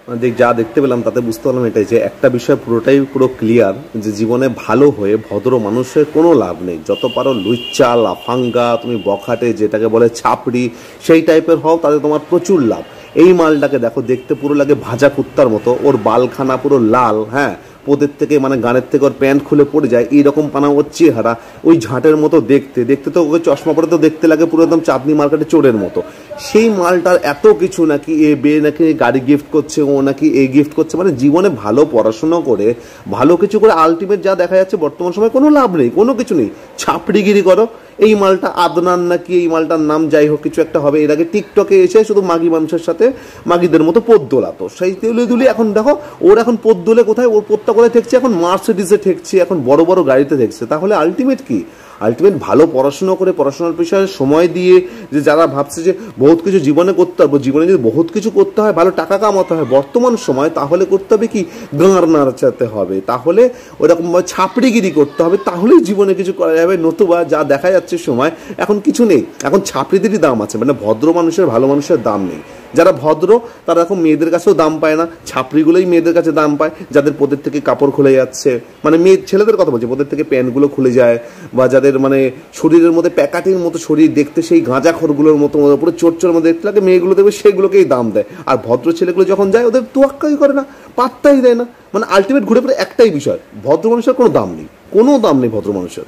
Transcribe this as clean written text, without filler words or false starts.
দেখ যা দেখতে পেলাম তাতে বুঝতে পারলাম এটাই যে একটা বিষয় পুরোটাই পুরো ক্লিয়ার যে জীবনে ভালো হয়ে ভদ্র মানুষের কোনো লাভ নেই। যত পারো লুচ্চা লাফাঙ্গা তুমি বখাটে যেটাকে বলে ছাপড়ি সেই টাইপের হও, তাতে তোমার প্রচুর লাভ। এই মালটাকে দেখো, দেখতে পুরো লাগে ভাজা কুত্তার মতো, ওর বালখানা পুরো লাল, হ্যাঁ পোদের থেকে মানে গানের থেকে ওর প্যান্ট খুলে পড়ে যায়, এইরকম পানা ওর চেহারা, ওই ঝাঁটের মতো দেখতে দেখতে তো ওকে চশমা পরে তো দেখতে লাগে পুরো একদম চাঁদনি মার্কেটে চোরের মতো। সেই মালটার এত কিছু নাকি, এ বে নাকি গাড়ি গিফট করছে, ও নাকি এ গিফট করছে, মানে জীবনে ভালো পড়াশোনা করে ভালো কিছু করে আলটিমেট যা দেখা যাচ্ছে বর্তমান সময় কোনো লাভ নেই, কোনো কিছু নেই, ছাপড়িগিরি করো। এই মালটা আদনান নাকি এই মালটার নাম যাই হোক কিছু একটা হবে, এর আগে টিকটকে এসে শুধু মাগি মানুষের সাথে মাগিদের মতো পদ দোলাতো, সেই তুলে তুলি এখন দেখো ওর এখন পদ দোলে কোথায়, ওর পদটা কোথায় ঠেকছে, এখন মার্সিডিজে ঠেকছে, এখন বড় বড় গাড়িতে ঠেকছে। তাহলে আলটিমেট কি? আলটিমেট ভালো পড়াশোনা করে পড়াশোনার পেছনে সময় দিয়ে যে যারা ভাবছে যে বহুত কিছু জীবনে করতে হবে, জীবনে যদি বহুত কিছু করতে হয়, ভালো টাকা কামাতে হয় বর্তমান সময়, তাহলে করতে হবে কি গাঁড় নাড়াতে হবে, তাহলে ওরকম ছাপড়িগিরি করতে হবে, তাহলেই জীবনে কিছু করা যাবে। নতুবা যা দেখা যাচ্ছে সময় এখন কিছু নেই, এখন ছাপড়িদেরই দাম আছে, মানে ভদ্র মানুষের ভালো মানুষের দাম নেই। যারা ভদ্র তারা এখন মেয়েদের কাছেও দাম পায় না, ছাপড়িগুলোই মেয়েদের কাছে দাম পায়, যাদের পোদের থেকে কাপড় খুলে যাচ্ছে, মানে মেয়ে ছেলেদের কথা বলছে, পোদের থেকে প্যান্টগুলো খুলে যায়, বা যাদের মানে শরীরের মধ্যে প্যাকাটির মতো শরীর দেখতে সেই গাঁজাখড়গুলোর মতো পুরো চোর মধ্যে দেখতে লাগে, মেয়েগুলো দেখবে সেগুলোকেই দাম দেয়। আর ভদ্র ছেলেগুলো যখন যায় ওদের তোয়াক্কাই করে না, পাত্তাই দেয় না। মানে আলটিমেট ঘুরে ফিরে একটাই বিষয়, ভদ্র মানুষের কোনো দাম নেই, কোনো দাম নেই ভদ্র মানুষের।